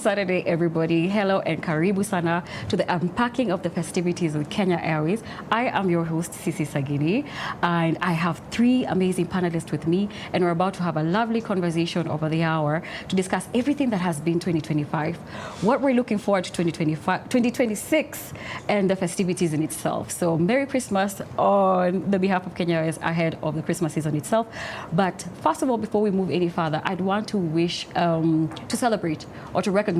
Saturday, everybody. Hello and karibu sana to the Unpacking of the Festivities with Kenya Airways. I am your host, Sisi Sagini, and I have three amazing panelists with me, and we're about to have a lovely conversation over the hour to discuss everything that has been 2025, what we're looking forward to 2026, and the festivities in itself. So Merry Christmas on the behalf of Kenya Airways ahead of the Christmas season itself. But first of all, before we move any further, I'd want to wish to celebrate or to recognize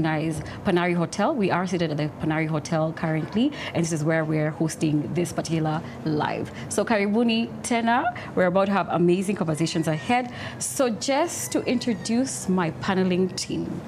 Panari Hotel. We are seated at the Panari Hotel currently, and this is where we're hosting this particular live. So karibuni tena, we're about to have amazing conversations ahead. So just to introduce my paneling team,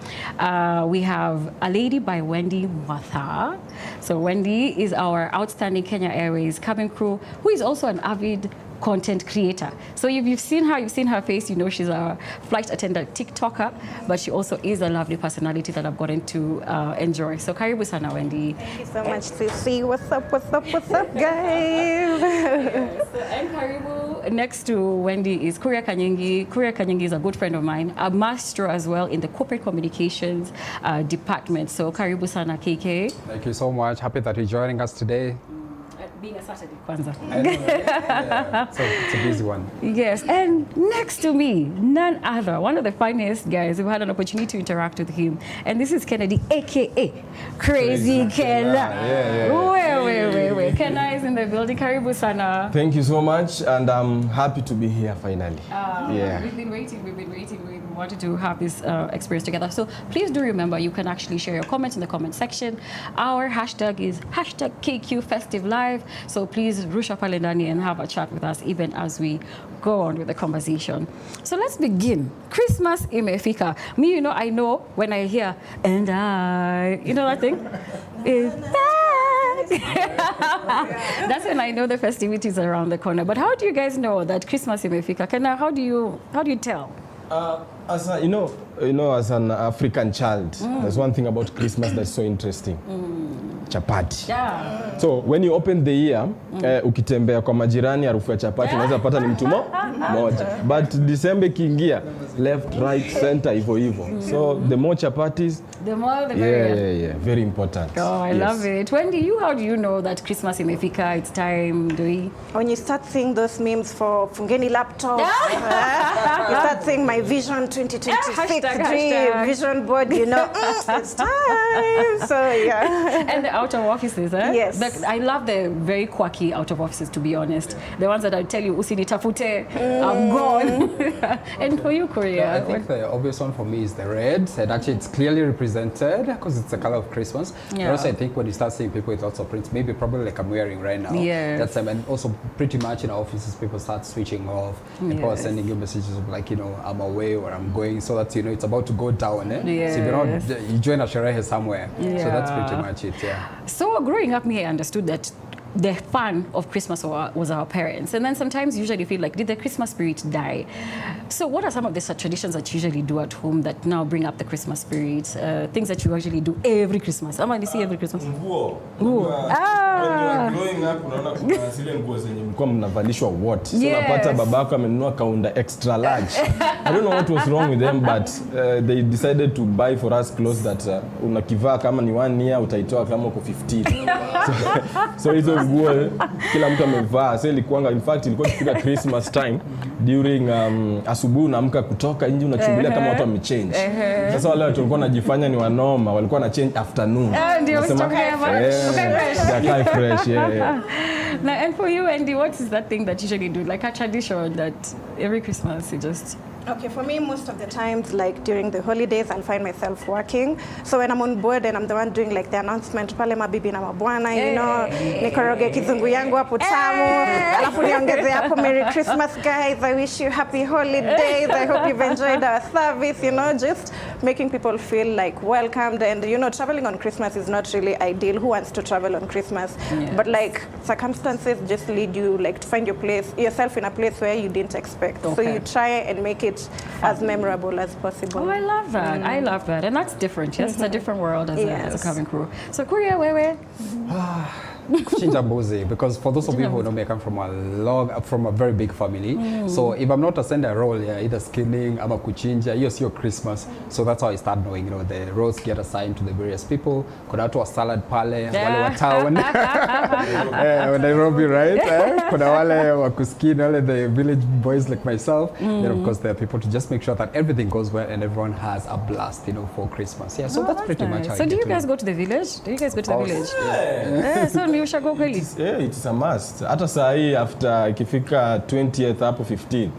we have a lady by Wendy Mwatha. So Wendy is our outstanding Kenya Airways cabin crew, who is also an avid content creator. So if you've seen her face, you know she's a flight attendant TikToker, but she also is a lovely personality that I've gotten to enjoy. So karibu sana, Wendy. Thank you so much, Sisi. What's up, guys? Yes. And karibu next to Wendy is Kuria Kanyengi. Kuria Kanyengi is a good friend of mine, a master as well in the corporate communications department. So karibu sana, KK. Thank you so much. Happy that you're joining us today. Being a Saturday kwanza. Yeah. So it's a busy one. Yes, and next to me, none other, one of the funniest guys. We've had an opportunity to interact with him, and this is Kennedy, aka Crazy Kenna. Wait. Kenna is in the building. Karibu sana. Thank you so much, and I'm happy to be here finally. Yeah. We've been waiting. We wanted to have this experience together. So please do remember, you can actually share your comments in the comment section. Our hashtag is #KQ Festive Live. So please rush up Alendani and have a chat with us even as we go on with the conversation. So let's begin. Christmas imefika. Me, you know, I know when I hear and I, you know that thing? That's when I know the festivities are around the corner. But how do you guys know that Christmas imefika? Kenna, how do you tell? As a, you know, as an African child, there's one thing about Christmas that's so interesting. Chapati. Yeah. So when you open the year, ukitembea kwa majirani harufu ya chapati unaweza pata ni mtu moja. But December kiingia, left, right, center, hivyo. So the more chapatis, the more the merrier. Yeah. Very important. Oh, I love it. Wendy, how do you know that Christmas imefika? It's time, do we? When you start seeing those memes for Fungeni laptop, you start seeing my vision 2026 hashtag. vision board, you know, it's time. So yeah. And the out of offices, eh? Yes. I love the very quirky out of offices, to be honest. The ones that I tell you, usinitafute, I'm gone. And for you, Korea? I think the obvious one for me is the red, and actually it's clearly represented because it's the color of Christmas. Yeah. But also I think when you start seeing people with lots of prints, maybe probably like I'm wearing right now. Yes. That's and also pretty much in our offices people start switching off. And people are sending you messages of like, you know, I'm away or I'm going, so that, you know, it's about to go down. Eh? Yes. So if you're not, you join a sherehe somewhere. Yeah. So that's pretty much it, yeah. So growing up, me, I understood that the fun of Christmas was our parents. And then sometimes usually feel like, did the Christmas spirit die? So what are some of the traditions that you usually do at home that now bring up the Christmas spirit? Things that you usually do every Christmas? I'm going to see every Christmas. Nguo. When you are growing up, unaona kuna zile nguo zenye mlikuwa mnavalishwa what. So napata babako amenunua kaunda extra large. I don't know what was wrong with them, but they decided to buy for us clothes that unakivaa kama ni 1 year utaitoa kama uko 15. So hizo nguo kila mtu amevaa. So ilikuwa, in fact ilikuwa kufika Christmas time during asubuhi unaamka kutoka nje unachungulia kama watu wamechange. Sasa wale watu walikuwa wanajifanya ni wanoma, walikuwa na change afternoon. Ndio fresh. Yeah. Now, and for you, Andy, what is that thing that you usually do, like a tradition that every Christmas you just... Okay, for me, most of the times, like during the holidays, I'll find myself working. So when I'm on board and I'm the one doing like the announcement, pale mabibi na mabwana, you know, nikoroge kizungu yangu hapo tamu, alafu niongeze hapo Merry Christmas, guys. I wish you happy holidays. I hope you've enjoyed our service, you know, just making people feel like welcomed. And, you know, traveling on Christmas is not really ideal. Who wants to travel on Christmas? Yes. But like circumstances just lead you like to find yourself in a place where you didn't expect. Okay. So you try and make it as memorable as possible. Oh, I love that. I love that. And that's different. Yes, it's a different world as a cabin crew. So Korea, where? kuchinja mbuzi, because for those of you who know me, I come from a very big family. So if I'm not to send a role, either skinning, ama kuchinja, hiyo sio Christmas. So that's how I start knowing, the roles get assigned to the various people. Kuna watu wa salad pale, wale wa town. Nairobi, right? Kuna wale wa kuskin, wale the village boys like myself. Then of course there are people to just make sure that everything goes well and everyone has a blast, for Christmas. Yeah, so that's pretty much how. So do you guys go to the village? Do you guys go to the village? So ni ushago kweli? It's a must. Hata saa hii after ikifika 20th hapo 15.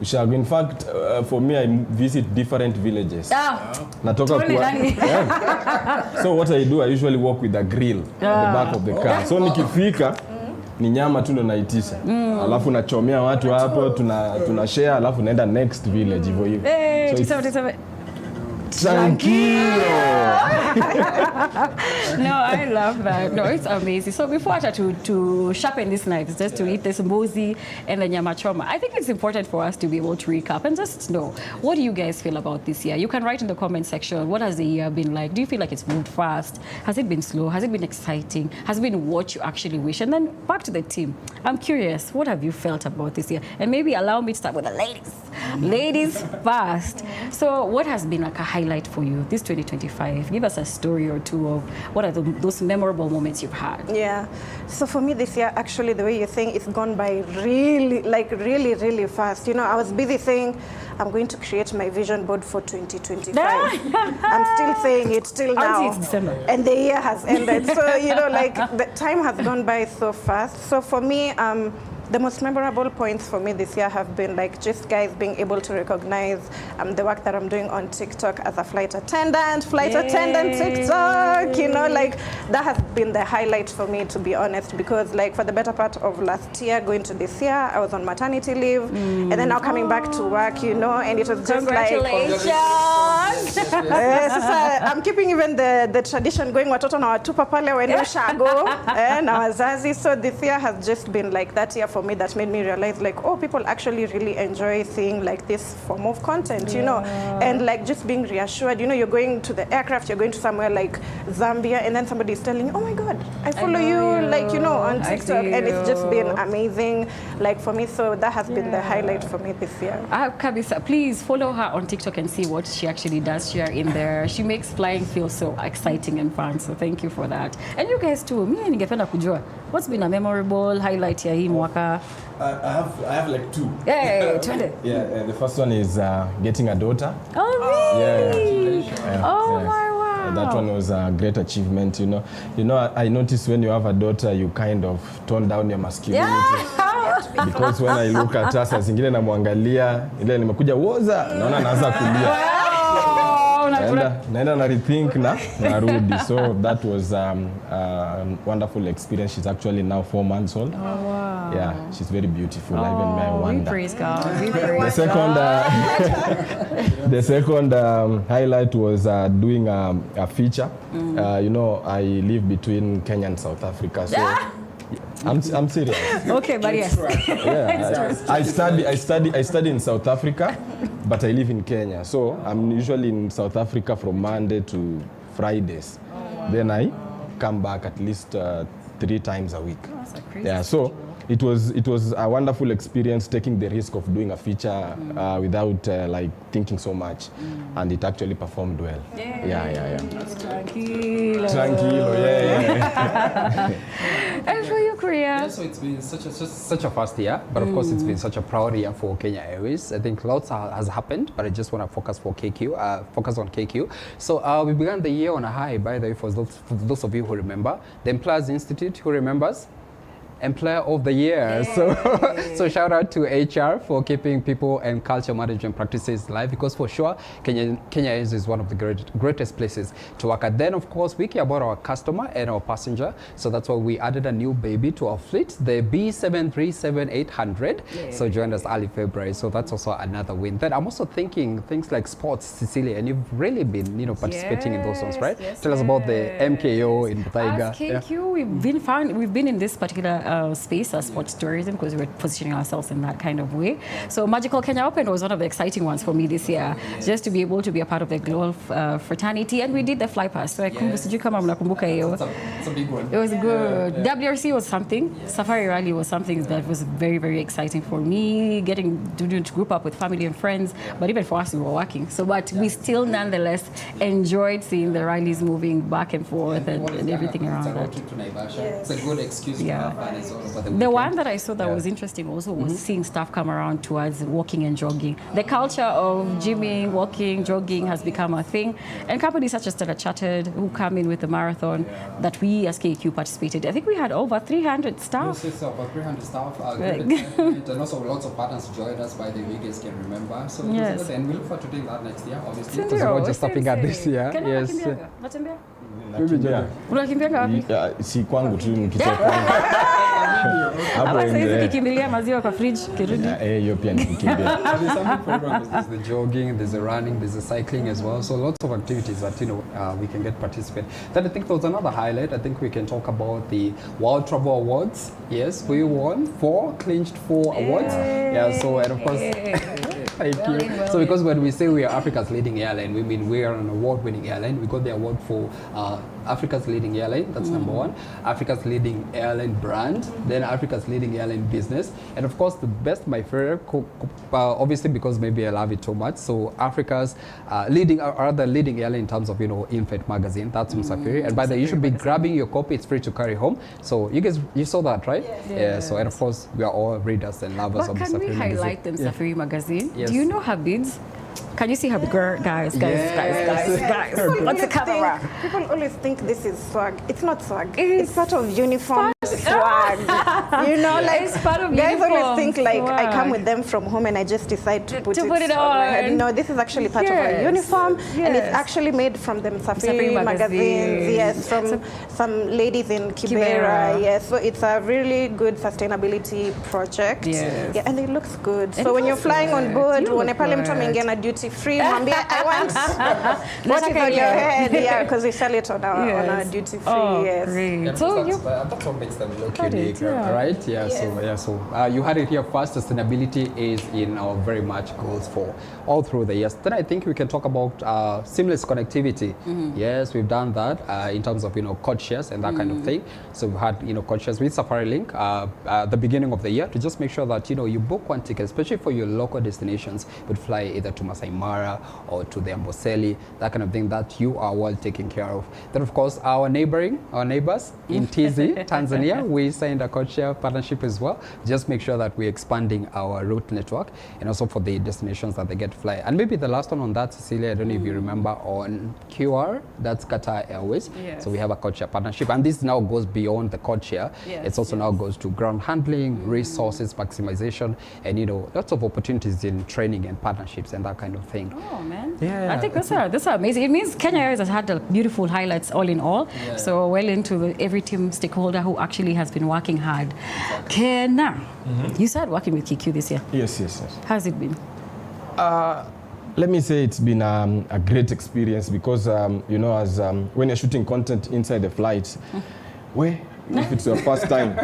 Ushago. In fact, for me I visit different villages. Natoka kwa. So what I do, I usually walk with a grill at the back of the car. So nikifika ni nyama tu ndo naitisha. Alafu nachomea watu hapo, tuna share, alafu naenda next village hivyo hivyo. So tranquilo. No, I love that. No, it's amazing. So before to sharpen these knives, just to eat this mbuzi and the nyama choma, I think it's important for us to be able to recap and just know, what do you guys feel about this year? You can write in the comment section, what has the year been like? Do you feel like it's moved fast? Has it been slow? Has it been exciting? Has it been what you actually wish? And then back to the team. I'm curious, what have you felt about this year? And maybe allow me to start with the ladies. Ladies first. So what has been like a highlight for you this 2025? Give us a story or two of what are those memorable moments you've had. Yeah, so for me this year, actually, the way you're saying, it's gone by really fast. I was busy saying I'm going to create my vision board for 2025. I'm still saying it till now. Until December. And the year has ended. So, the time has gone by so fast. So for me, the most memorable points for me this year have been just guys being able to recognize the work that I'm doing on TikTok as a flight attendant TikTok, that has been the highlight for me, to be honest, because for the better part of last year going to this year, I was on maternity leave and then now coming back to work, and it was just congratulations. I'm keeping even the tradition going, watoto na watupa pale when ushago na wazazi. So this year has just been that year for me that made me realize people actually really enjoy seeing this form of content, and just being reassured, you're going to the aircraft, you're going to somewhere like Zambia, and then somebody is telling you, oh my God, I follow you, on TikTok, and it's just been amazing, for me. So that has been the highlight for me this year. Kabisa, please follow her on TikTok and see what she actually does share in there. She makes flying feel so exciting and fun, so thank you for that. And you guys too, mimi ningependa kujua, what's been a memorable highlight ya hii mwaka? I have two. Hey, twende. Yeah, the first one is getting a daughter. Oh, really? Yeah. My wow. That one was a great achievement, I noticed when you have a daughter, you kind of tone down your masculinity. Yeah. Because when I look at her, saa zingine namwangalia, ile nimekuja woza, naona naanza kulia. Naenda na rethink na narudi. So that was a wonderful experience. She's actually now 4 months old. Oh, wow. Yeah, she's very beautiful. Even my wonder. We praise God. We praise The second highlight was doing a feature. I live between Kenya and South Africa. So I'm serious. Okay, but yes. Yeah, I study in South Africa, but I live in Kenya. So I'm usually in South Africa from Monday to Fridays. Then I come back at least 3 times a week. Oh, that's a crazy so it was a wonderful experience, taking the risk of doing a feature without thinking so much, and it actually performed well. Yeah. Tranquilo, yeah. And for you, Korea? Yeah, so it's been such a fast year, but of course it's been such a proud year for Kenya Airways. I think lots has happened, but I just want to focus on KQ. So we began the year on a high, by the way, for those of you who remember. The Employers Institute, who remembers? Employer of the Year. So shout out to HR for keeping people and culture management practices alive, because for sure Kenya is one of the greatest places to work at. Then of course we care about our customer and our passenger, so that's why we added a new baby to our fleet, the B737-800. So joined us early February, so that's also another win. Then I'm also thinking things like sports, Cecilia, and you've really been participating in those ones, right? Tell us about the MKO in Butaiga. As KQ, we've been in this particular space as sports tourism because we're positioning ourselves in that kind of way. So Magical Kenya Open was one of the exciting ones for me this year, just to be able to be a part of the global fraternity, and we did the fly pass. So sijui kama mnakumbuka hiyo. It's a big one. It was good. WRC was something. Safari Rally was something that was very, very exciting for me, getting to group up with family and friends. But even for us, we were working. So, but we still nonetheless enjoyed seeing the rallies moving back and forth and everything around that. It's a good excuse to have fun as well. The one that I saw that was interesting also was seeing staff come around towards walking and jogging. The culture of gymming, walking, jogging has become a thing. And companies such as Standard Chartered who come in with the marathon that we as KQ participated. I think we had over 300 staff. Yes, about 300 staff. And also lots of partners joined us, by the way, you guys can remember. So yes. And we look forward to doing that next year, obviously. Because we're just stopping at this year. Yes. Unakimbiaga? Si kwangu tu nikitoka. Hapo sasa nikikimbilia maziwa kwa fridge kirudi. Hiyo pia nikikimbia. There's some programs. There's the jogging, there's the running, there's the cycling as well. So lots of activities that we can get participate. Then I think there was another highlight. I think we can talk about the World Travel Awards. Yes, we won 4 awards. Yeah. So and of course. Thank you. So because when we say we are Africa's leading airline, we mean we are an award-winning airline. We got the award for Africa's leading airline, that's number 1. Africa's leading airline brand, then Africa's leading airline business. And of course the best, my favorite, obviously because maybe I love it too much. So Africa's leading airline in terms of, in-flight magazine, that's Msafiri. And by the way, you should be grabbing your copy, it's free to carry home. So you saw that, right? Yes. Yeah, so and of course we are all readers and lovers of Msafiri magazine. But can we highlight the Msafiri magazine? Yes. Do you know her bids? Can you see her girl? Guys. What's the camera? People always think this is swag. It's not swag. It's part of uniform swag. It's part of guys uniform always think like swag. I come with them from home and I just decide to put it on my head. No, this is actually part of a uniform, and it's actually made from the Msafiri magazines. Yes, from some ladies in Kibera. Yes, so it's a really good sustainability project. Yes. Yeah, and it looks good. So when you're flying on board, uone pale mtu ameingia na duty free, mwambie I want what is on your head. Yeah, because we sell it on our duty free. Oh, yes. Great. Yeah, So that's what makes them look Got unique, it, yeah. right? Yeah. Yes. So you had it here first. Sustainability is in our very much goals for all through the years. Then I think we can talk about seamless connectivity. Yes, we've done that in terms of code shares and that kind of thing. So we've had code shares with Safari Link at the beginning of the year to just make sure that you book one ticket, especially for your local destinations, would fly either to Masai Mara or to the Amboseli, that kind of thing, that you are well taken care of. Then of course our neighbors in TZ, Tanzania, we signed a codeshare partnership as well. Just make sure that we're expanding our route network and also for the destinations that they get to fly. And maybe the last one on that, Cecilia, I don't know if you remember, on QR, that's Kenya Airways. Yes. So we have a codeshare partnership, and this now goes beyond the codeshare. Yes, It's also now goes to ground handling, resources maximization, and lots of opportunities in training and partnerships and that kind of thing. Oh man, Yeah. I think those are amazing. It means Kenya Airways has had beautiful highlights all in all. Yeah. So well into every team stakeholder who actually has been working hard. Kenya, you started working with KQ this year. Yes. How's it been? Let me say it's been a great experience because, as when you're shooting content inside the flight, if it's your first time.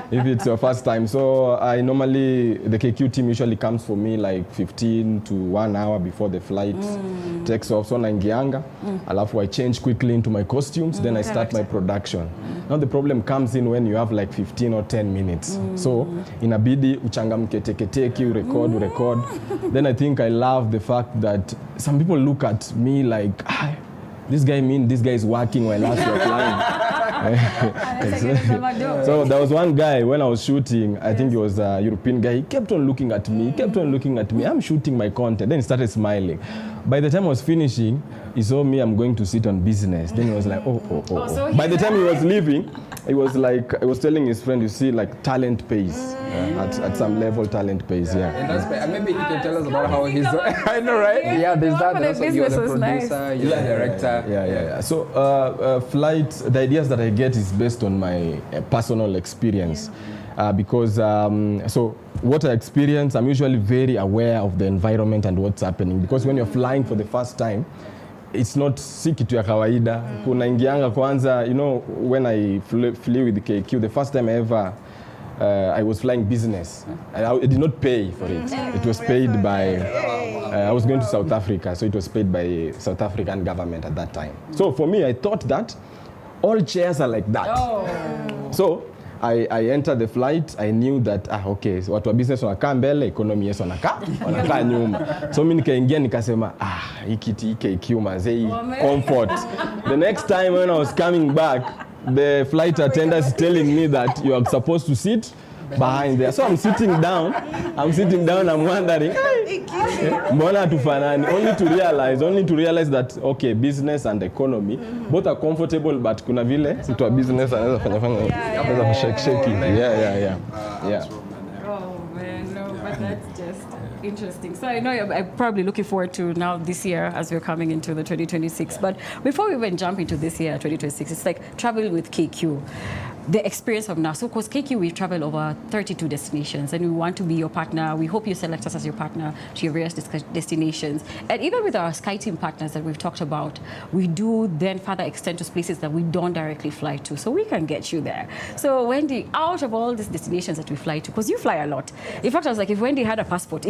If it's your first time. So the KQ team usually comes for me like 15 to 1 hour before the flight takes off. So naingianga, alafu I change quickly into my costumes, then I start my production. Now the problem comes in when you have like 15 or 10 minutes. So inabidi uchangamke teke you record. Then I think I love the fact that some people look at me like, this guy is working while us were flying. So there was one guy when I was shooting, I think he was a European guy, he kept on looking at me, I'm shooting my content, then he started smiling. By the time I was finishing, he saw me, I'm going to sit on business. Then he was like, oh. So by the time he was leaving, he was telling his friend, you see, like talent pays. At some level, talent pays, yeah. And that's maybe he can tell us about how he's. I know, right? Yeah, there's that. Also, you're the producer, you're the director. Yeah. So, the ideas that I get is based on my personal experience. Because, so what I experience, I'm usually very aware of the environment and what's happening. Because when you're flying for the first time, it's not si kitu ya kawaida. Kuna ingianga kwanza, you know, when I flew with KQ, the first time ever I was flying business. I did not pay for it. It was paid by, I was going to South Africa, so it was paid by South African government at that time. So for me, I thought that all chairs are like that. So I entered the flight. I knew that okay, so watu wa business wanakaa mbele, economy yesu wanakaa nyuma. So mimi nikaingia nikasema hii kiti KQ mazei comfort. The next time when I was coming back, the flight attendant is telling me that you are supposed to sit behind there. So I'm sitting down, I'm wondering, mbona hatufanani? Only to realize that okay, business and economy both are comfortable, but kuna vile mtu wa business anaweza fanya shake. Yeah. Oh man, no, but that's just interesting. So I know I'm probably looking forward to now this year as we're coming into the 2026. But before we even jump into this year, 2026, it's like traveling with KQ. The experience of now. So because KQ, we've traveled over 32 destinations and we want to be your partner. We hope you select us as your partner to your various destinations. And even with our SkyTeam partners that we've talked about, we do then further extend to places that we don't directly fly to. So we can get you there. So Wendy, out of all these destinations that we fly to, because you fly a lot. In fact, I was like, if Wendy had a passport,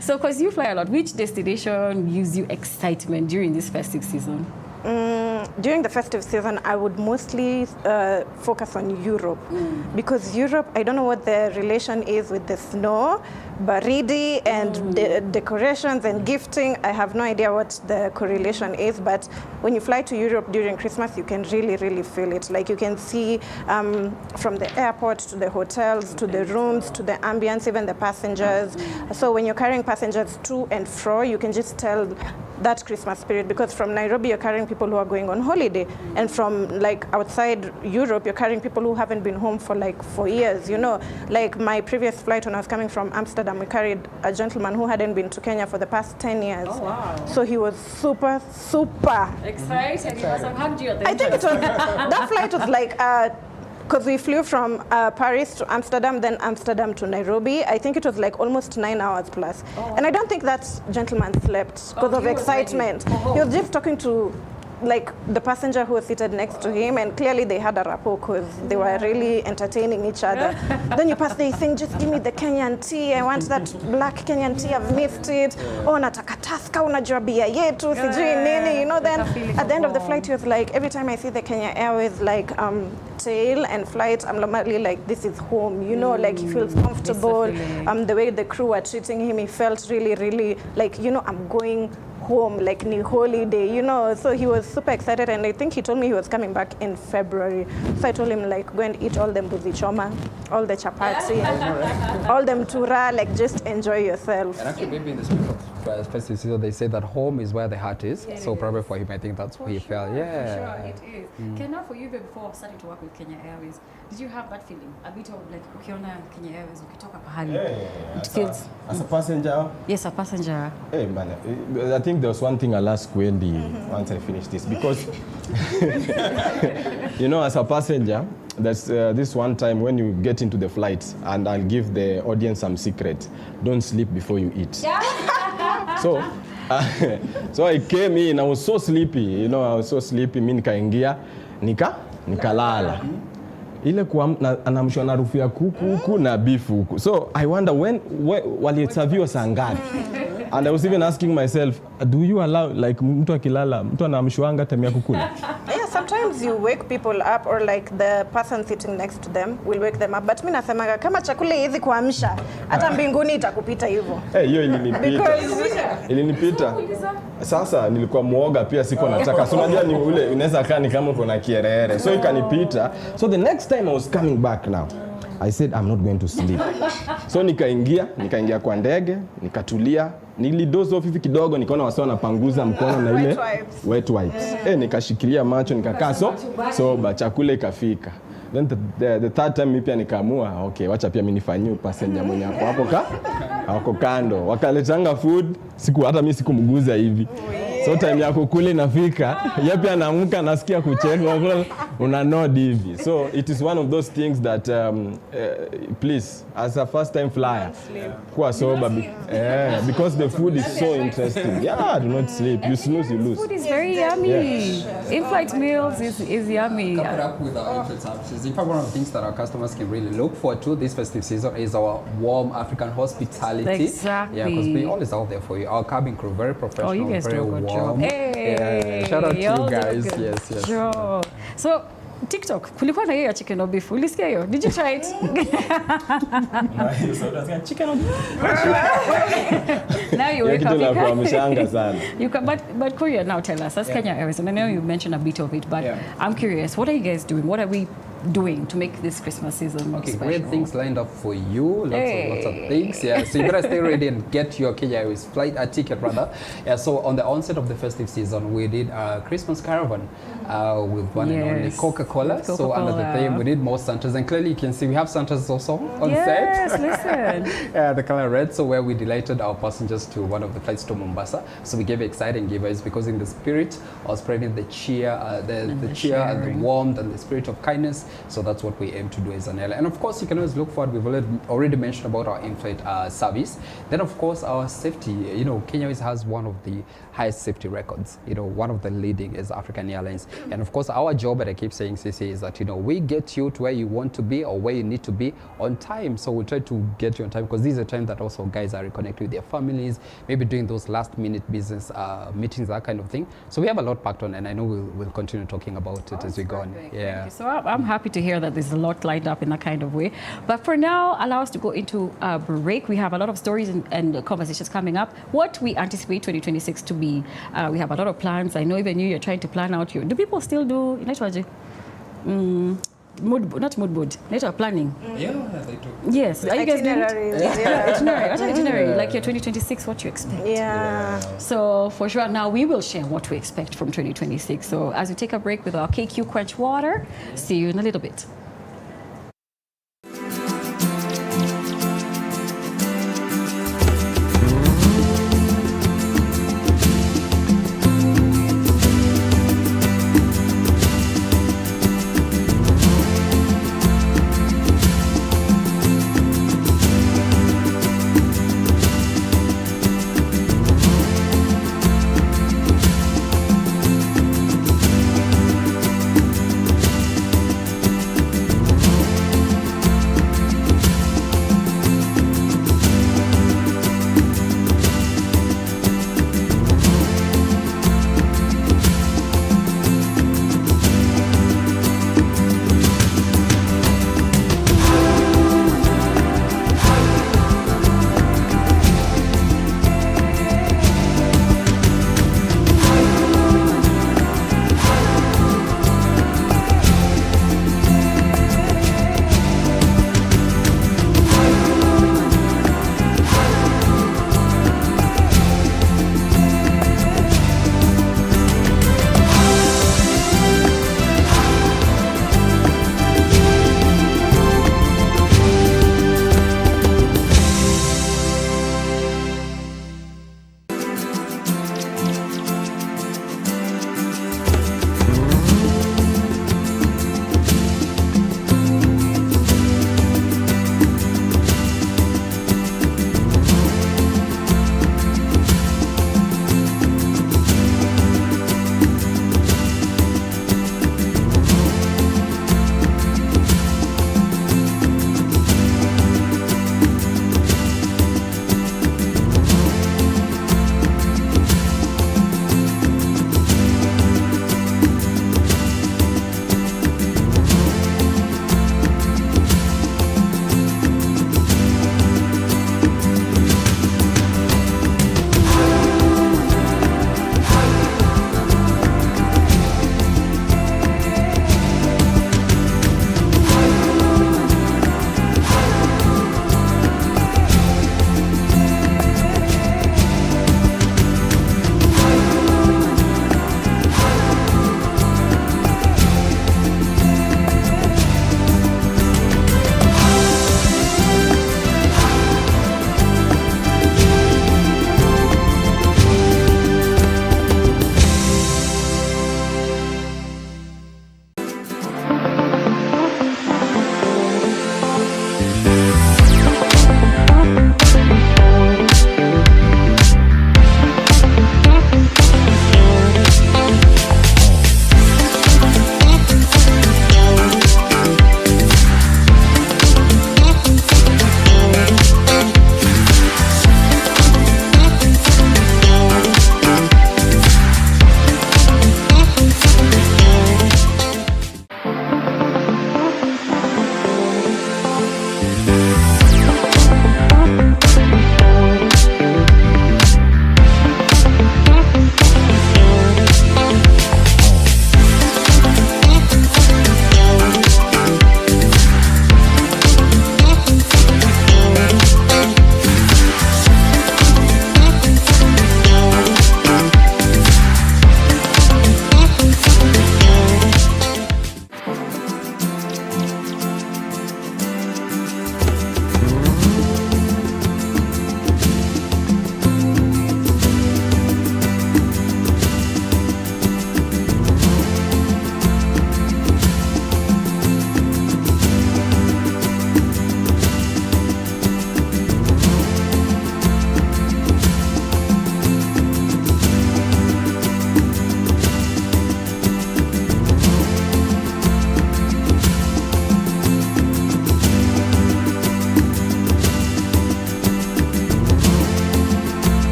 so because you fly a lot, which destination gives you excitement during this festive season? During the festive season, I would mostly focus on Europe because Europe, I don't know what the relation is with the snow, baridi and the decorations and gifting. I have no idea what the correlation is, but when you fly to Europe during Christmas, you can really, really feel it. Like you can see from the airport to the hotels, to the rooms, to the ambience, even the passengers. So when you're carrying passengers to and fro, you can just tell that Christmas spirit, because from Nairobi you're carrying people who are going on holiday, and from like outside Europe you're carrying people who haven't been home for like 4 years, you know. Like my previous flight when I was coming from Amsterdam, we carried a gentleman who hadn't been to Kenya for the past 10 years. Oh wow. So he was super Excited. He must have hugged you at the I think it was, that flight was like because we flew from Paris to Amsterdam, then Amsterdam to Nairobi. I think it was like almost 9 hours plus. And I don't think that gentleman slept because of excitement. He was just talking to like the passenger who was seated next to him, and clearly they had a rapport because they were really entertaining each other. Then you pass, they saying, just give me the Kenyan tea. I want that black Kenyan tea. I've missed it. Oh, nataka taska, unajua bia yetu, sijui nini. You know, then at the end of the flight, he was like, every time I see the Kenya Airways like tail and flight, I'm normally like, this is home. You know, like he feels comfortable. The way the crew were treating him, he felt really, really like, you know, I'm going home, like new holiday, you know. So he was super excited, and I think he told me he was coming back in February. So I told him like, go and eat all the mbuzi choma, all the chapati, all them tura, like just enjoy yourself. And actually maybe in the spirit of festive season, they say that home is where the heart is. So probably for him, I think that's where he felt. Yeah. Sure, it is. Kenya, for you before starting to work with Kenya Airways, did you have that feeling? A bit of like, ukiona Kenya Airways, ukitoka pahali. It feels. As a passenger? Yes, a passenger. Hey man, I think there was one thing I'll ask Wendy once I finish this, because you know, as a passenger, there's this one time when you get into the flight, and I'll give the audience some secret. Don't sleep before you eat. So I came in, I was so sleepy, you know, I was so sleepy. Mimi nikaingia, nikalala. Ile anamshwa na harufu ya kuku huku na beef huku. So I wonder when waliserviwa saa ngapi? And I was even asking myself, do you allow, like mtu akilala, mtu anamshwanga time ya kukula? Yeah, sometimes you wake people up, or like the person sitting next to them will wake them up. But mimi nasemaga kama chakula hizi kuamsha, hata mbinguni itakupita hivyo. Hiyo ilinipita. Sasa nilikuwa muoga pia, siko nataka. So unajua ni ule unaweza kaa ni kama uko na kierere. So ikanipita. So the next time I was coming back now, I said I'm not going to sleep. So nikaingia kwa ndege, nikatulia, nilidoze off hivi kidogo, nikaona wasio wanapanguza mkono na ile wet wipes. Nikashikilia macho, nikakaa so chakula ikafika. Then the third time pia nikaamua, okay, wacha pia mimi nifanyie passenger mwenye hapo kando. Wakaletanga food, hata mimi sikumguza hivi. So time ya kukula inafika, yeye pia anaamka nasikia kucheka, una nod hivi. So it is one of those things that please, as a first time flyer, kuwa sober because the food is so interesting. Yeah, do not sleep. You snooze, you lose. Food is very yummy. Yeah. In-flight meals is yummy. Coupled up with our in-flight services. In fact, one of the things that our customers can really look forward to this festive season is our warm African hospitality. Exactly. Yeah, because we always out there for you. Our cabin crew, very professional, Oh, you guys very do a good warm. job. Hey, Yeah, shout out to y'all you do a guys. good Yes. job. So TikTok, kulikuwa na hiyo ya chicken or beef. Ulisikia hiyo? Did you try it? Now you wake up. You can, but Korea, now tell us, as Kenya Airways, and I know you mentioned a bit of it, but I'm curious, what are you guys doing? What are we doing to make this Christmas season more special? Great things lined up for you. Lots of things. Yeah, so you better stay ready and get your Kenya Airways flight ticket rather. Yeah, so on the onset of the festive season, we did a Christmas caravan with one and only Coca-Cola. So under the theme, we did more Santas, and clearly you can see we have Santas also on set. Yes, listen. The color red. So where we delighted our passengers to one of the flights to Mombasa. So we gave exciting giveaways because in the spirit of spreading the cheer, the cheer and the warmth and the spirit of kindness. So that's what we aim to do as an airline. And of course, you can always look forward. We've already mentioned about our in-flight service. Then of course, our safety. You know, Kenya Airways has one of the highest safety records. You know, one of the leading is African Airlines. And of course, our job, and I keep saying, CC, is that, you know, we get you to where you want to be or where you need to be on time. So we try to get you on time because this is a time that also guys are reconnecting with their families, maybe doing those last minute business meetings, that kind of thing. So we have a lot packed on, and I know we'll continue talking about it as we go on. Yeah. So I'm happy to hear that there's a lot lined up in that kind of way. But for now, allow us to go into a break. We have a lot of stories and conversations coming up. What we anticipate 2026 to be. We have a lot of plans. I know even you're trying to plan out your. Do people still do not mood board, network planning? Yeah, they do. Yes. Are you guys doing Itineraries, itinerary? Like your 2026, what you expect? Yeah. So for sure, now we will share what we expect from 2026. So as we take a break with our KQ Quench Water, see you in a little bit.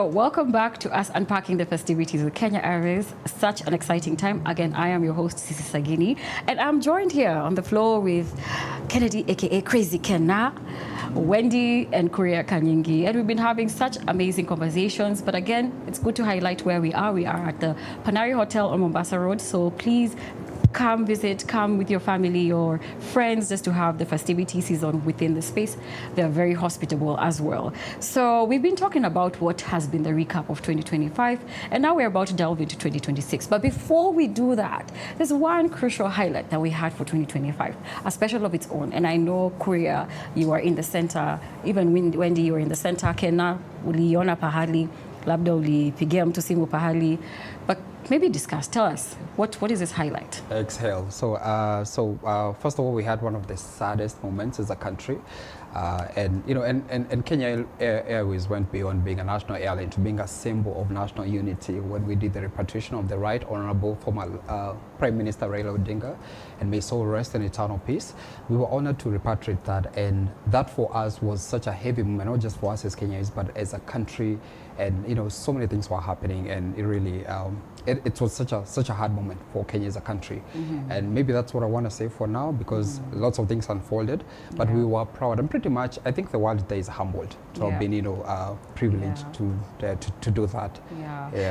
welcome back to us unpacking the festivities with Kenya Airways. Such an exciting time. Again, I am your host, Sisi Sagini, and I'm joined here on the floor with Kennedy, aka Crazy Kenna, Wendy, and Kuria Kanyingi. And we've been having such amazing conversations. But again, it's good to highlight where we are. We are at the Panari Hotel on Mombasa Road. So please come visit, come with your family or friends just to have the festivity season within the space. They're very hospitable as well. So we've been talking about what has been the recap of 2025, and now we're about to delve into 2026. But before we do that, there's one crucial highlight that we had for 2025, a special of its own. And I know, Kuria, you are in the center. Even Wendy, you were in the center. Kena, uliona pahali, labda ulipigia mtu simu pahali. But maybe discuss, tell us, what is this highlight? Exhale. So, first of all, we had one of the saddest moments as a country. And you know, and Kenya Airways went beyond being a national airline to being a symbol of national unity when we did the repatriation of the Right Honorable former Prime Minister Raila Odinga, and may soul rest in eternal peace. We were honored to repatriate that, and that for us was such a heavy moment, not just for us as Kenyans, but as a country. And you know, so many things were happening, and it really it was such a hard moment for Kenya as a country. And maybe that's what I want to say for now, because lots of things unfolded, but we were proud. And pretty much, I think the world today is humbled to have been, you know, privileged to do that.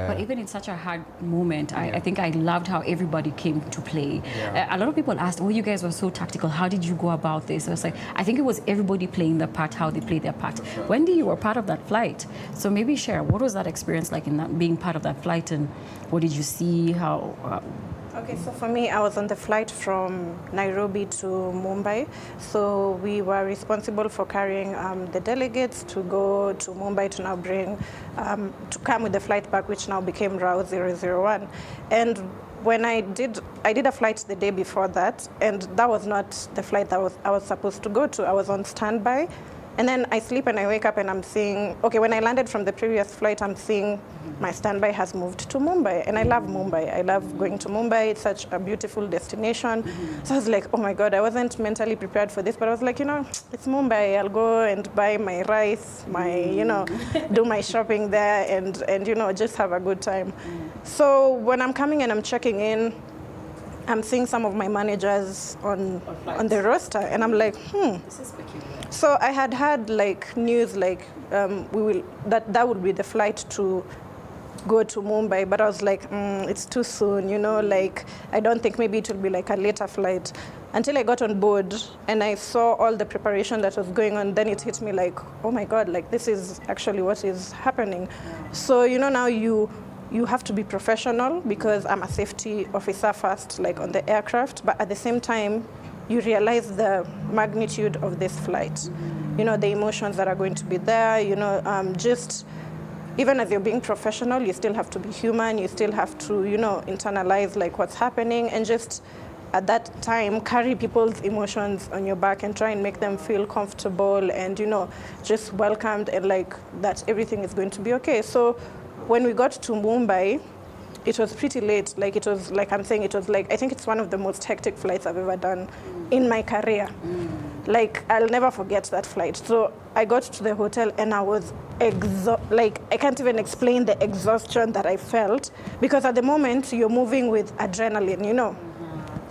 But even in such a hard moment, I think I loved how everybody came to play. A lot of people asked, oh, you guys were so tactical. How did you go about this? I was like, I think it was everybody playing their part, how they played their part. Wendy, you were part of that flight. So maybe share, what was that experience like in that, being part of that flight, and what did you see? How? Okay, so for me, I was on the flight from Nairobi to Mumbai. So we were responsible for carrying the delegates to go to Mumbai to now bring, to come with the flight back, which now became RAW 001. And when I did a flight the day before that, and that was not the flight that I was supposed to go to. I was on standby. And then I sleep and I wake up and I'm seeing, okay, when I landed from the previous flight, I'm seeing my standby has moved to Mumbai. And I love Mumbai. I love going to Mumbai. It's such a beautiful destination. So I was like, oh my God, I wasn't mentally prepared for this. But I was like, you know, it's Mumbai. I'll go and buy my rice, you know, do my shopping there and, you know, just have a good time. So when I'm coming and I'm checking in, I'm seeing some of my managers on the roster. And I'm like, This is peculiar. So I had like news like that would be the flight to go to Mumbai, but I was like, it's too soon, you know, like I don't think maybe it will be like a later flight. Until I got on board and I saw all the preparation that was going on, then it hit me like, oh my God, like this is actually what is happening. So, you know, now you have to be professional, because I'm a safety officer first, like on the aircraft, but at the same time, you realize the magnitude of this flight. You know, the emotions that are going to be there, you know, just even as you're being professional, you still have to be human, you still have to, you know, internalize like what's happening, and just at that time, carry people's emotions on your back and try and make them feel comfortable and, you know, just welcomed, and like that everything is going to be okay. So when we got to Mumbai, it was pretty late. Like it was, like I'm saying, it was like, I think it's one of the most hectic flights I've ever done in my career. Like I'll never forget that flight. So I got to the hotel and I was like I can't even explain the exhaustion that I felt, because at the moment you're moving with adrenaline, you know.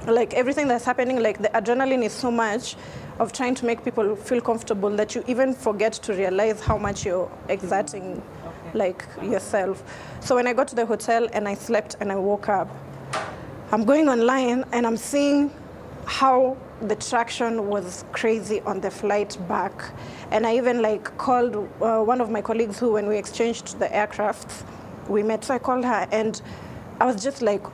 Like everything that's happening, like the adrenaline is so much of trying to make people feel comfortable that you even forget to realize how much you're exerting like yourself. So when I got to the hotel and I slept and I woke up, I'm going online and I'm seeing how the traction was crazy on the flight back. And I even like called one of my colleagues who, when we exchanged the aircraft, we met. So I called her and I was just like,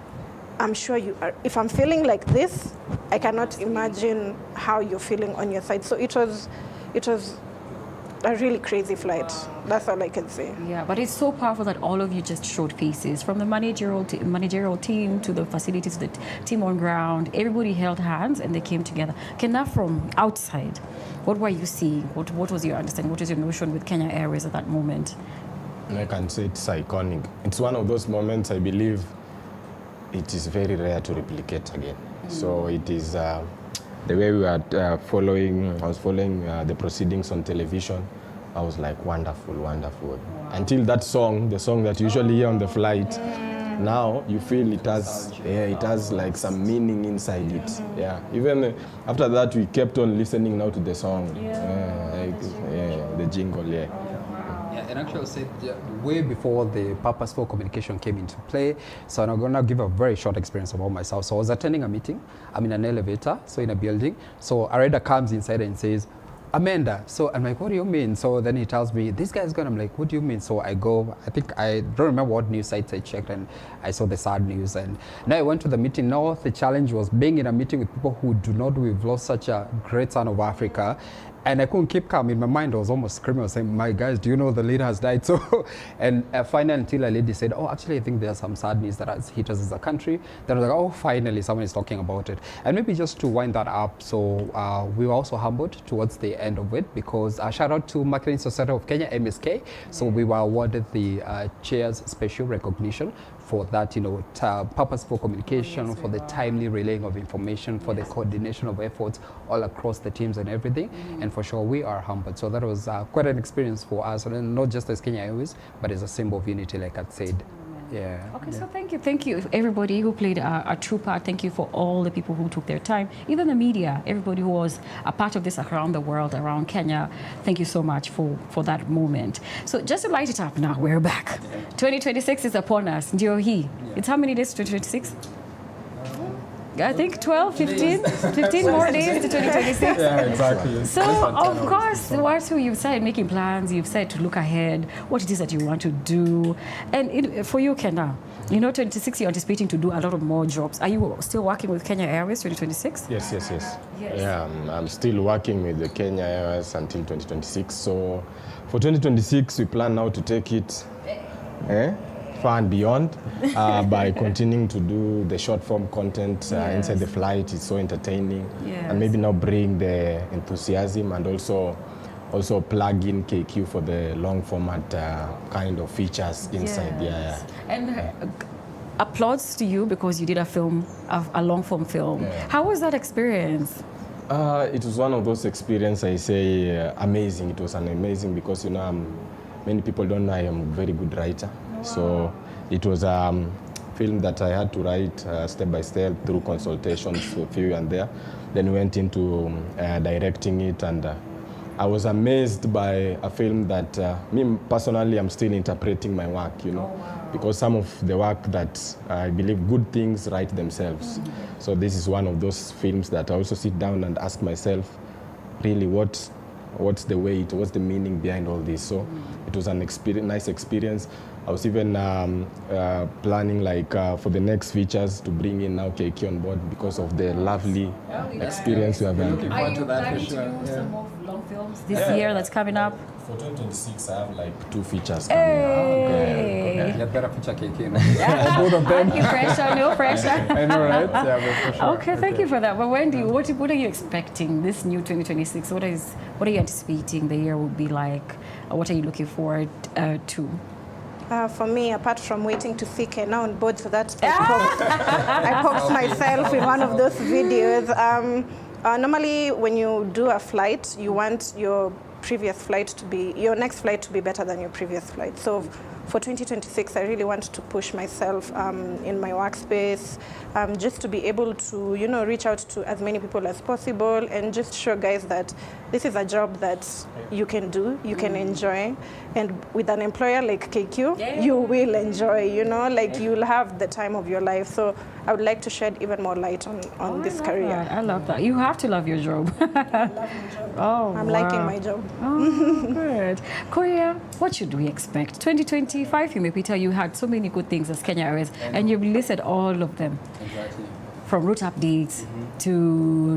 I'm sure you are. If I'm feeling like this, I cannot imagine how you're feeling on your side. So it was a really crazy flight. Wow. That's all I can say. Yeah, but it's so powerful that all of you just showed faces, from the managerial team to the facilities, the team on ground. Everybody held hands and they came together. Kenya, from outside, what were you seeing? What was your understanding? What is your notion with Kenya Airways at that moment? I can say it's iconic. It's one of those moments I believe it is very rare to replicate again. So it is the way we were I was following the proceedings on television. I was like, wonderful, wonderful. Wow. Until that song, the song that you usually hear on the flight, now you feel it has like some meaning inside it. Yeah. Even after that, we kept on listening now to the song, the jingle. Yeah. Yeah, and actually, I said way before the purposeful communication came into play. So I'm going to give a very short experience about myself. So I was attending a meeting. I'm in an elevator, so in a building. So a rider comes inside and says, Amanda. So I'm like, what do you mean? So then he tells me, this guy's gone. I'm like, what do you mean? So I go, I don't remember what news sites I checked, and I saw the sad news. And now I went to the meeting. Now the challenge was being in a meeting with people who do not, we've lost such a great son of Africa. And I couldn't keep calm. In my mind, I was almost screaming. I was saying, my guys, do you know the leader has died? So, and finally, until a lady said, oh, actually, I think there's some sad news that has hit us as a country. Then I was like, oh, finally, someone is talking about it. And maybe just to wind that up, so we were also humbled towards the end of it, because shout out to Marketing Society of Kenya, MSK. So we were awarded the Chair's Special Recognition for that, purposeful communication, for the timely relaying of information, for the coordination of efforts all across the teams and everything. And for sure, we are humbled. So that was quite an experience for us, and not just as Kenya Airways, but as a symbol of unity, like I said. Yeah. Okay, so thank you everybody who played a true part. Thank you for all the people who took their time, even the media, everybody who was a part of this around the world, around Kenya. Thank you so much for that moment. So just to light it up now, we're back. 2026 is upon us. Ndio hii. It's how many days to 2026? I think 12, 15 more days to 2026. Yeah, exactly. So, of course, what you've said, making plans, you've said to look ahead, what it is that you want to do. And for you, Kenya, 2026, you're anticipating to do a lot of more jobs. Are you still working with Kenya Airways 2026? Yes. Yeah, I'm still working with the Kenya Airways until 2026. So, for 2026, we plan now to take it far and beyond by continuing to do the short form content inside the flight. It's so entertaining, and maybe now bring the enthusiasm, and also plug in KQ for the long format kind of features inside. And applause to you, because you did a long form film. How was that experience? It was one of those experiences, I say, amazing. It was amazing because many people don't know I am a very good writer. So it was a film that I had to write step by step through consultations with you and there. Then we went into directing it, and I was amazed by a film that me personally, I'm still interpreting my work, because some of the work that I believe good things write themselves. So this is one of those films that I also sit down and ask myself, really, what's the weight, what's the meaning behind all this? So it was an nice experience. I was even planning for the next features to bring in now KQ on board because of the lovely experience we have been looking forward to that. Are you planning to do some more long films this year that's coming up? For 2026, I have 2 features coming up. You better feature KQ. Both of them. No pressure. I know, right? Yeah, for sure. Okay, thank you for that. But what are you expecting this new 2026? What are you anticipating the year will be like? What are you looking forward to? For me, apart from waiting to see Kenya on board, so that I poked myself in one of those videos. Normally, when you do a flight, you want your next flight to be better than your previous flight. So for 2026, I really want to push myself in my workspace, just to be able to, reach out to as many people as possible, and just show guys that this is a job that you can do, you can enjoy. And with an employer like KQ, you will enjoy, you'll have the time of your life. So I would like to shed even more light on this career. I love that. You have to love your job. I love my job. I'm liking my job. Oh, good. Korea, what should we expect? 2025, Peter, you had so many good things as Kenya Airways, and you've listed all of them. Exactly. From route updates to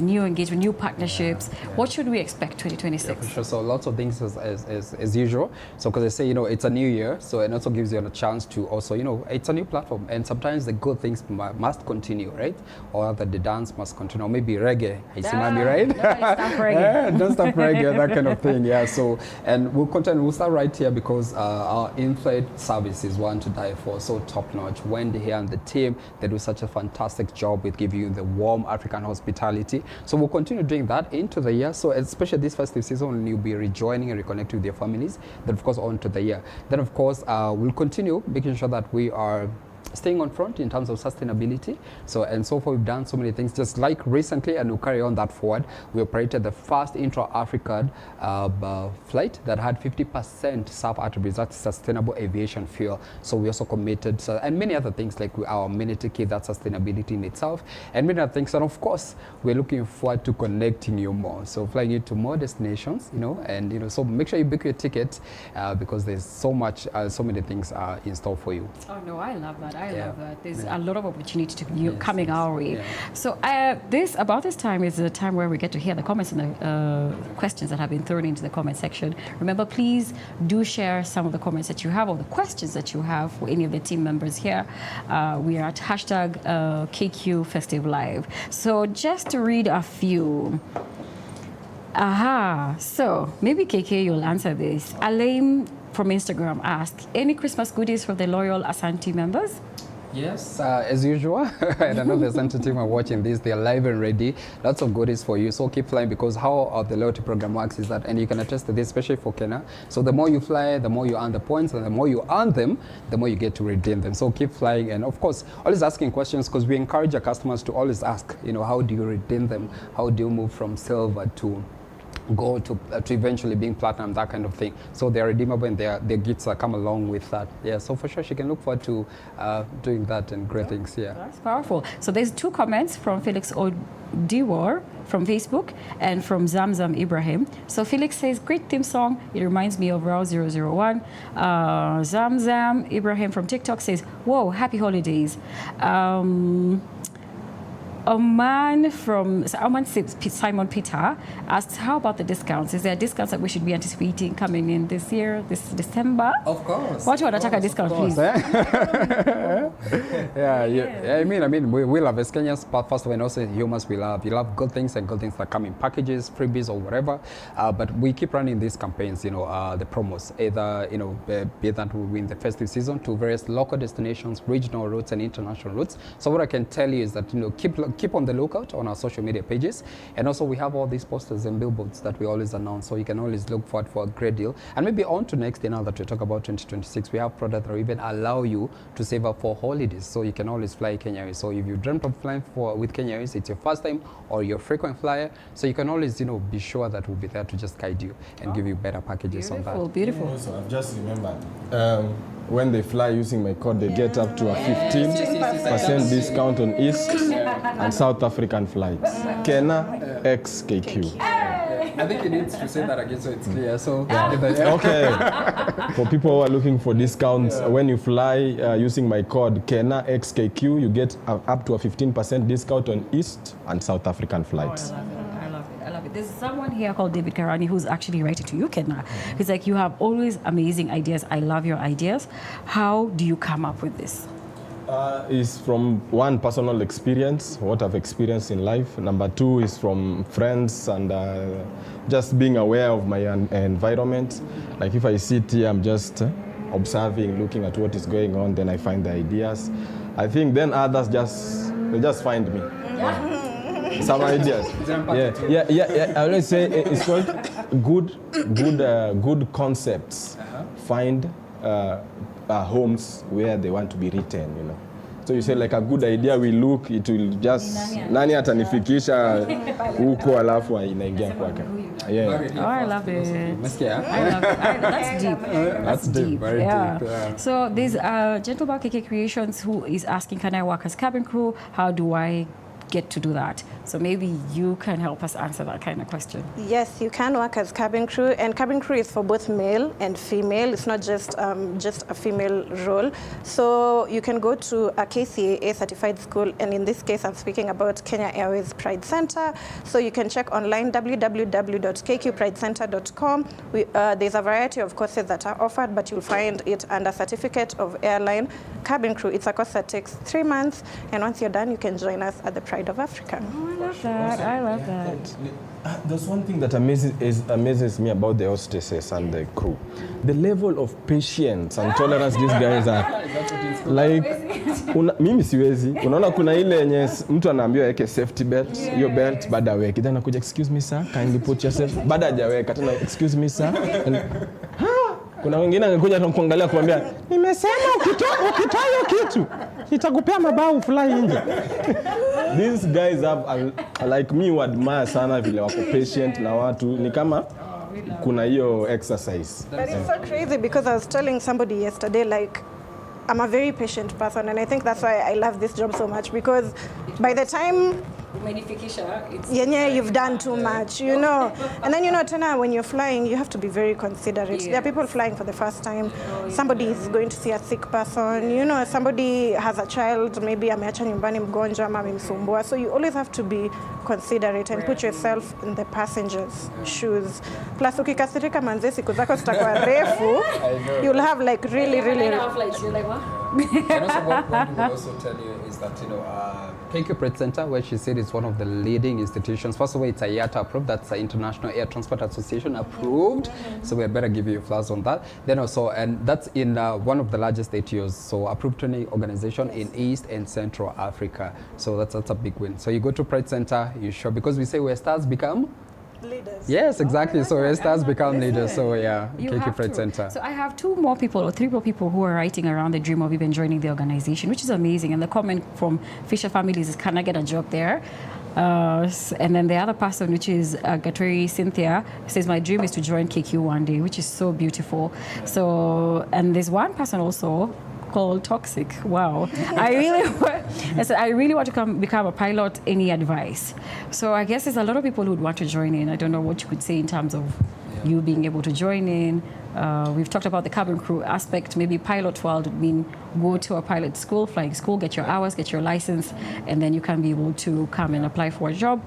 new engagement, new partnerships. What should we expect 2026? Yeah, for sure. So lots of things as usual. So because I say, it's a new year, so it also gives you a chance to also, it's a new platform, and sometimes the good things must continue, right? Or that the dance must continue, or maybe reggae. Isimami, right? Stop reggae. Don't stop reggae, that kind of thing. Yeah. So, and we'll start right here, because our in-flight service is one to die for. So top notch. Wendy here and the team, they do such a fantastic job with give you the warm African hospitality. So we'll continue doing that into the year. So especially this festive season, you'll be rejoining and reconnecting with your families. Then of course on to the year. Then of course we'll continue making sure that we are staying on front in terms of sustainability. So far we've done so many things, just like recently, and we'll carry on that forward. We operated the first intra-African flight that had 50% SAF attributes, that's sustainable aviation fuel. So we also committed, and many other things like our amenity kit, that's sustainability in itself, and many other things. And of course, we're looking forward to connecting you more. So flying you to more destinations, and so make sure you book your ticket because there's so many things in store for you. Oh no, I love that. I love that. There's a lot of opportunity to you coming our way. Yeah. So about this time is the time where we get to hear the comments and the questions that have been thrown into the comment section. Remember, please do share some of the comments that you have or the questions that you have for any of the team members here. We are at hashtag KQ Festive Live. So just to read a few. So maybe KK, you'll answer this. Alain from Instagram asked, any Christmas goodies for the loyal Asante members? Yes, as usual. And I know the Asante team are watching this. They're live and ready. Lots of goodies for you. So keep flying, because how the loyalty program works is that, and you can attest to this, especially for Kenya. So the more you fly, the more you earn the points, and the more you earn them, the more you get to redeem them. So keep flying, and of course, always asking questions, because we encourage our customers to always ask, how do you redeem them? How do you move from silver to go to eventually being platinum, that kind of thing. So they're redeemable, and their gifts come along with that. Yeah, so for sure she can look forward to doing that and great things. Yeah, that's powerful. So there's two comments from Felix Odiwar from Facebook and from Zamzam Ibrahim. So Felix says, great theme song, it reminds me of Row 001. Zamzam Ibrahim from TikTok says, whoa, happy holidays. Simon Simon Peter asks, how about the discounts? Is there discounts that we should be anticipating coming in this year, this December? Of course. What would attack a discount, please? I mean, we love it. Kenya's first of all, and also humans we love. You love good things, and good things that come in packages, freebies, or whatever. But we keep running these campaigns, the promos, either, be that we win the festive season to various local destinations, regional routes, and international routes. So what I can tell you is that, keep on the lookout on our social media pages, and also we have all these posters and billboards that we always announce, so you can always look forward for a great deal. And maybe on to next year, now that we talk about 2026, we have products that even allow you to save up for holidays, so you can always fly Kenya Airways. So if you dreamt of flying with Kenya Airways, it's your first time or you're a frequent flyer, so you can always be sure that we'll be there to just guide you and give you better packages on that. Beautiful. Also, I've just remembered, when they fly using my code, they get up to a 15% discount on East and South African flights. Kenya XKQ. I think you need to say that again so it's clear. So okay. For people who are looking for discounts, when you fly using my code Kenya XKQ, you get up to a 15% discount on East and South African flights. I love it. There's someone here called David Karani who's actually writing to you, Kenya. He's like, you have always amazing ideas. I love your ideas. How do you come up with this? Is from one, personal experience, what I've experienced in life. Number two is from friends and just being aware of my environment. Like if I sit here, I'm just observing, looking at what is going on, then I find the ideas. I think then others they just find me. Some ideas. Yeah. I always say it's called good concepts. Find homes where they want to be written, So you say like a good idea we look, it will just nani atanifikisha huko alafu inaingia kwake. Yeah. Oh, I love it. That's deep. That's deep. Very deep. Yeah. So there's Gentleman KK Creations who is asking, can I work as cabin crew? How do I get to do that? So maybe you can help us answer that kind of question. Yes, you can work as cabin crew, and cabin crew is for both male and female. It's not just a female role. So you can go to a KCAA certified school, and in this case, I'm speaking about Kenya Airways Pride Center. So you can check online www.kkpridecenter.com. There's a variety of courses that are offered, but you'll find it under Certificate of Airline Cabin Crew. It's a course that takes 3 months, and once you're done, you can join us at the Pride of Africa. I love that. I love that. There's one thing that amazes me about the hostesses and the crew. The level of patience and tolerance these guys are. Like, Mimi siwezi. Unaona kuna ile yenye mtu anaambiwa yake safety belt, hiyo belt baada ya weki. Then anakuja, excuse me sir, kindly put yourself. Baada hajaweka tena, excuse me sir. Kuna wengine angekuja kuangalia kumwambia, nimesema ukitoa hiyo kitu itakupea mabao fly nje. These guys have like me admire sana vile wako patient na watu ni kama kuna hiyo exercise. But it's so crazy because I was telling somebody yesterday, like, I'm a very patient person, and I think that's why I love this job so much, because by the time you've done too much, you know. And then, you know, Tana, when you're flying, you have to be very considerate. There are people flying for the first time. Somebody is going to see a sick person, you know, somebody has a child, maybe ameacha nyumbani mgonjwa ama amemsumbua. So you always have to be considerate and put yourself in the passenger's shoes. Plus, ukikasirika manze siku zako zitakuwa refu, you'll have like really. You're like, what? And also what we will also tell you is that, you know, KQ Pratt Center, where she said it's one of the leading institutions. First of all, it's a IATA approved, that's the International Air Transport Association approved. So we had better give you flowers on that. Then also, and that's in one of the largest ATOs, so approved training organization in East and Central Africa. So that's a big win. So you go to Pratt Center, you show, because we say where stars become leaders. Yes, exactly. So where stars become leaders. So yeah, KQ Pratt to. Center. So I have two more people or three more people who are writing around the dream of even joining the organization, which is amazing. And the comment from Fisher Families is, can I get a job there? And then the other person, which is Gatweri Cynthia, says, my dream is to join KQ one day, which is so beautiful. So, and there's one person also called Toxic. Wow. I really want to become a pilot. Any advice? So I guess there's a lot of people who would want to join in. I don't know what you could say in terms of you being able to join in. We've talked about the cabin crew aspect. Maybe pilot world would mean go to a pilot school, flying school, get your hours, get your license, and then you can be able to come and apply for a job.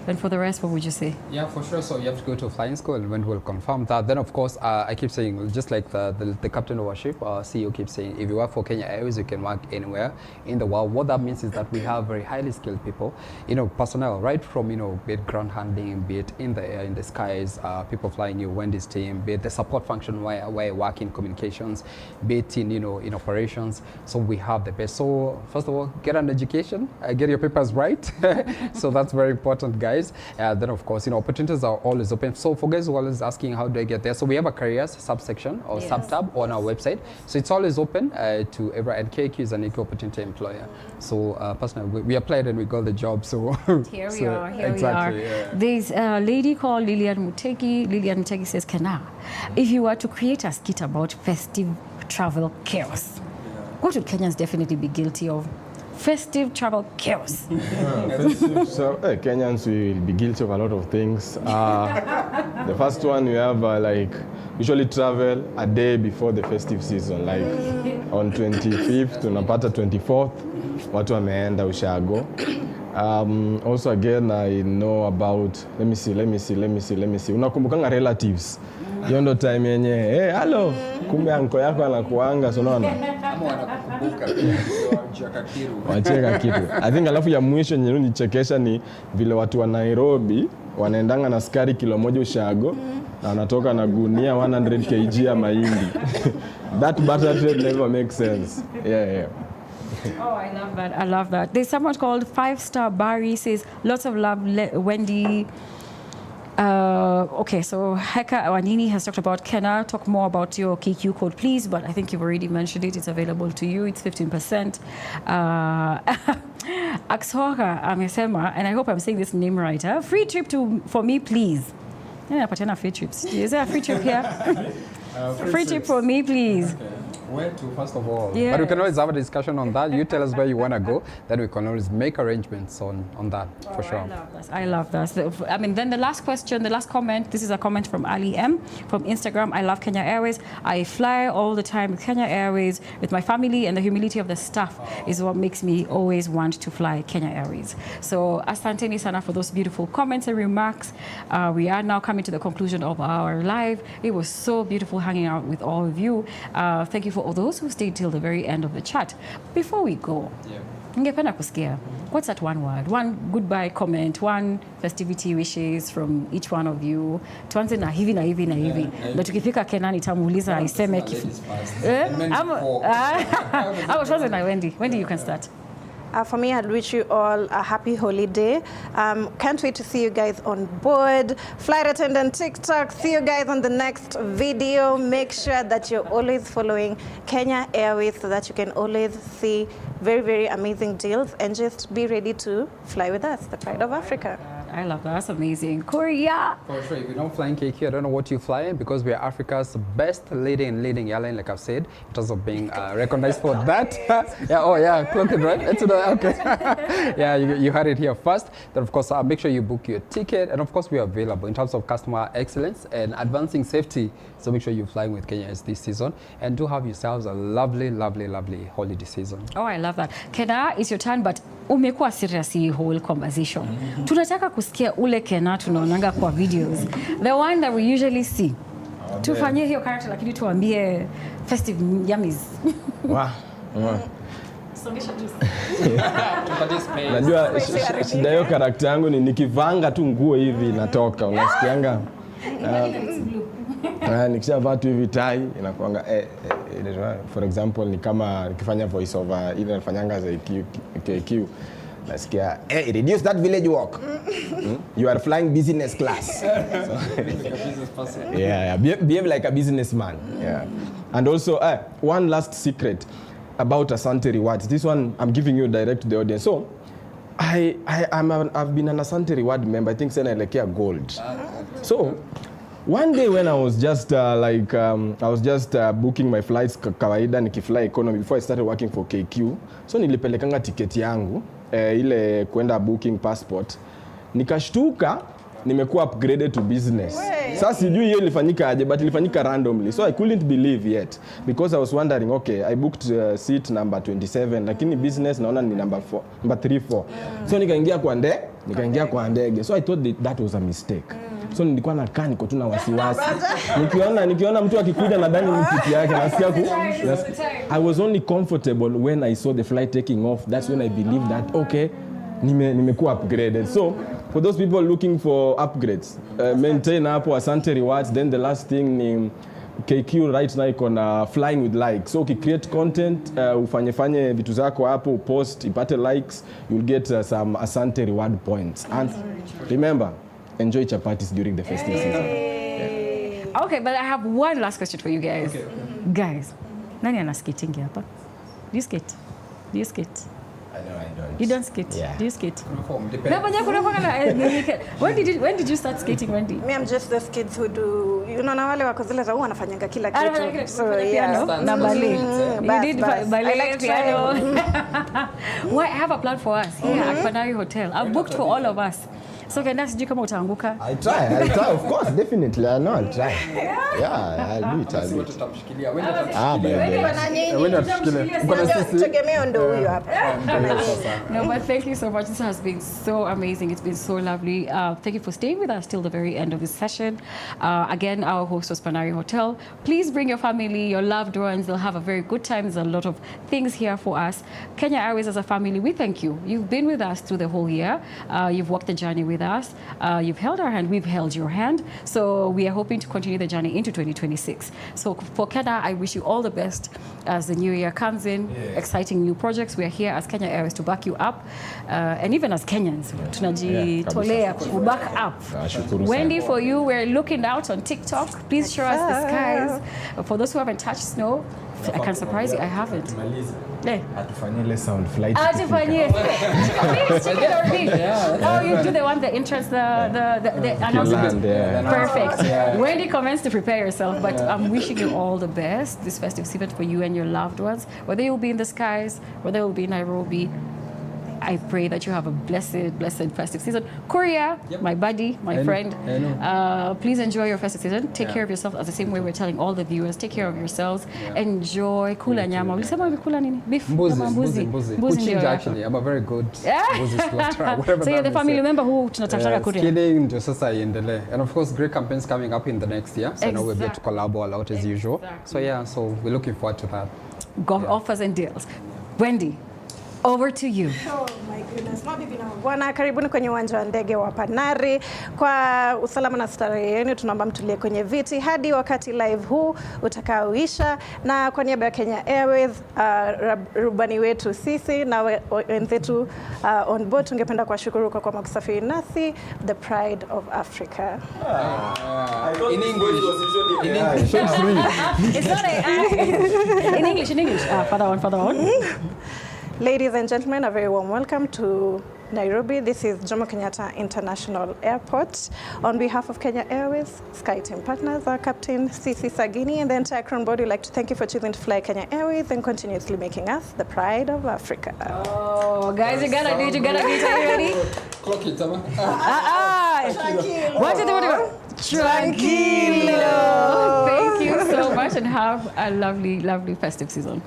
And for the rest, what would you say? Yeah, for sure. So you have to go to flying school, and when we'll confirm that. Then, of course, I keep saying, just like the captain of our ship, our CEO keeps saying, if you work for Kenya Airways, you can work anywhere in the world. What that means is that we have very highly skilled people, you know, personnel, right from, you know, be it ground handling, be it in the air, in the skies, people flying your Wendy's team, be it the support function where I work in communications, be it in, you know, in operations. So we have the best. So first of all, get an education, get your papers right. So that's very important, guys. Then of course, you know, opportunities are always open. So for guys who are always asking how do I get there, so we have a careers subsection or sub-tab on our website. So it's always open to everyone, and KQ is an equal opportunity employer. So personally, we applied and we got the job. So here we are. Here exactly, we are. Yeah. There's a lady called Lilian Mutegi. Lilian Mutegi says, Kena, if you were to create a skit about festive travel chaos, what would Kenyans definitely be guilty of? Festive travel chaos. So Kenyans will be guilty of a lot of things. The first one, we have like usually travel a day before the festive season, like on 25th unapata 24th watu wameenda ushago. Also again, I know about, let me see. Unakumbukanga relatives. Hiyo ndo time yenye, hey, hello, kumbe anko yako anakuanga, so unaona? Ama wanakukumbuka wacheka kitu. I think alafu ya mwisho yenye nichekesha ni vile watu wa Nairobi wanaendanga na skari kilo moja ushago na wanatoka na gunia 100 kg ya mahindi. That butter trade never makes sense. Yeah. Oh, I love that. I love that. There's someone called 5-Star Barry says, lots of love, Wendy. Okay, so Heka Wanini has talked about, can I talk more about your KQ code, please? But I think you've already mentioned it. It's available to you. It's 15%. Aksoka amesema, and I hope I'm saying this name right, free trip for me, please. Yeah, patena free trips. Is there a free trip here? Free trip for me, please. Okay. Where to, first of all? Yeah. But we can always have a discussion on that. You tell us where you want to go, then we can always make arrangements on that, for sure. I love that. So, I mean, then the last question, the last comment, this is a comment from Ali M from Instagram. I love Kenya Airways. I fly all the time with Kenya Airways with my family, and the humility of the staff is what makes me always want to fly Kenya Airways. So, asanteni sana for those beautiful comments and remarks. We are now coming to the conclusion of our live. It was so beautiful hanging out with all of you. Thank you for all those who stayed till the very end of the chat. Before we go, Ningependa kusikia. What's that one word? One goodbye comment, one festivity wishes from each one of you. Tuanze na hivi na hivi na hivi. Ndio tukifika Kenya nitamuuliza aiseme tuanze na Wendy. Wendy, you can start. For me, I'd wish you all a happy holiday. Can't wait to see you guys on board. Flight attendant TikTok. See you guys on the next video. Make sure that you're always following Kenya Airways so that you can always see very, very amazing deals, and just be ready to fly with us, the Pride of Africa. I love that. That's amazing. Korea. For sure, if you're not flying KQ, I don't know what you're flying, because we are Africa's best leading airline, like I've said, in terms of being recognized for that. Clock it, right? Okay. Yeah, you heard it here first. Then, of course, make sure you book your ticket. And, of course, we are available in terms of customer excellence and advancing safety. So make sure you're flying with Kenya Airways this season. And do have yourselves a lovely, lovely, lovely holiday season. Oh, I love that. Kena, it's your turn, but umekuwa serious hii whole conversation. Tunataka kusikia ule Kena tunaonanga kwa videos. The one that we usually see. Tufanyie hiyo character lakini tuambie festive yummies. Wow. Songesha juice. Najua shida hiyo character yangu ni nikivanga tu nguo hivi natoka. Unasikianga? Nikishavaa tu hivi tai inakuanga for example ni kama nikifanya voice over ile nafanyanga za KQ nasikia reduce that village walk. You are flying business class. Behave like a businessman. And also one last secret about Asante rewards. This one I'm giving you direct to the audience. So I've been an Asante reward member. I think sena elekea gold. So one day when I was just booking my flights kawaida nikifly economy before I started working for KQ. So nilipelekanga tiketi yangu ile kwenda booking passport. Nikashtuka nimekuwa upgraded to business. Sasa sijui hiyo ilifanyika aje, but ilifanyika randomly. So I couldn't believe yet because I was wondering, okay, I booked seat number 27 lakini business naona ni number 34. So nikaingia kwa ndege. So I thought that was a mistake. So nilikuwa nakaa niko tu na wasiwasi. Nikiona mtu akikuja nadhani ni kiti yake nasikia I was only comfortable when I saw the flight taking off. That's when I believed that okay, nimekuwa upgraded. So for those people looking for upgrades, maintain hapo Asante rewards. Then the last thing ni KQ right now iko flying with likes. So create content, ufanye vitu zako hapo, post, ipate likes, you'll get some Asante reward points. And remember, enjoy chapatis during the festive season. Yeah. Okay, but I have one last question for you guys. Okay. Guys, nani ana skating hapa? Do you skate? I don't. You don't skate? Yeah. Do you skate? Depends. When did you start skating, Wendy? Me, I'm just those kids who do, na wale wako zile za wanafanyanga kila kitu. So yeah. Na ballet. You did ballet, I like piano. Well, I have a plan for us here at Panari Hotel. I've booked for all of us. So Kenda, sijui kama utaanguka. I'll try, of course, definitely. I know I'll try. Yeah, I'll do it. No, but thank you so much. This has been so amazing. It's been so lovely. Thank you for staying with us till the very end of this session. Again, our host was Panari Hotel. Please bring your family, your loved ones. They'll have a very good time. There's a lot of things here for us. Kenya Airways as a family, we thank you. You've been with us through the whole year. You've walked the journey with us. You've held our hand. We've held your hand. So we are hoping to continue the journey into 2026. So for Kenya, I wish you all the best as the new year comes in. Yeah. Exciting new projects. We are here as Kenya Airways to back you up. And even as Kenyans, tunajitolea to back up. Wendy, for you, we're looking out on TikTok. Please show us the skies. For those who haven't touched snow, I can surprise you, I haven't. Atufanyele sound flight. Atufanyele. Oh, you do the one that interests the announcement. Perfect. Yeah. Wendy comments to prepare yourself, but I'm wishing you all the best this festive season for you and your loved ones. Whether you'll be in the skies, whether you'll be in Nairobi, I pray that you have a blessed festive season. Korea, yep. My buddy, my friend, please enjoy your festive season. Take care of yourself as the same way we're telling all the viewers. Take care of yourselves. Yeah. Enjoy. Kula nyama. Ulisema umekula nini? Beef. Mbuzi actually. I'm a very good mbuzi slaughterer. So you're the family member who tunatafuta Korea. Killing ndio sasa iendelee. And of course, great campaigns coming up in the next year. So now we'll get to collab a lot as usual. So yeah, so we're looking forward to that. Offers and deals. Wendy. Over to you. Oh my goodness. Mabibi na mabwana, karibuni kwenye uwanja wa ndege wa Panari. Kwa usalama na starehe yenu tunaomba mtulie kwenye viti hadi wakati live huu utakaoisha, na kwa niaba ya Kenya Airways, rubani wetu sisi na wenzetu onboard, tungependa kuwashukuru kwa kusafiri nasi, the pride of Africa. In English. In English. It's not in English. Further on. Ladies and gentlemen, a very warm welcome to Nairobi. This is Jomo Kenyatta International Airport. On behalf of Kenya Airways, SkyTeam Partners, our captain, Sisi Sagini, and the entire crew board, we'd like to thank you for choosing to fly Kenya Airways and continuously making us the pride of Africa. Oh, guys, you gotta do it. Are you ready? Clock it, Tama. What is it? Tranquilo. Thank you so much and have a lovely, lovely festive season.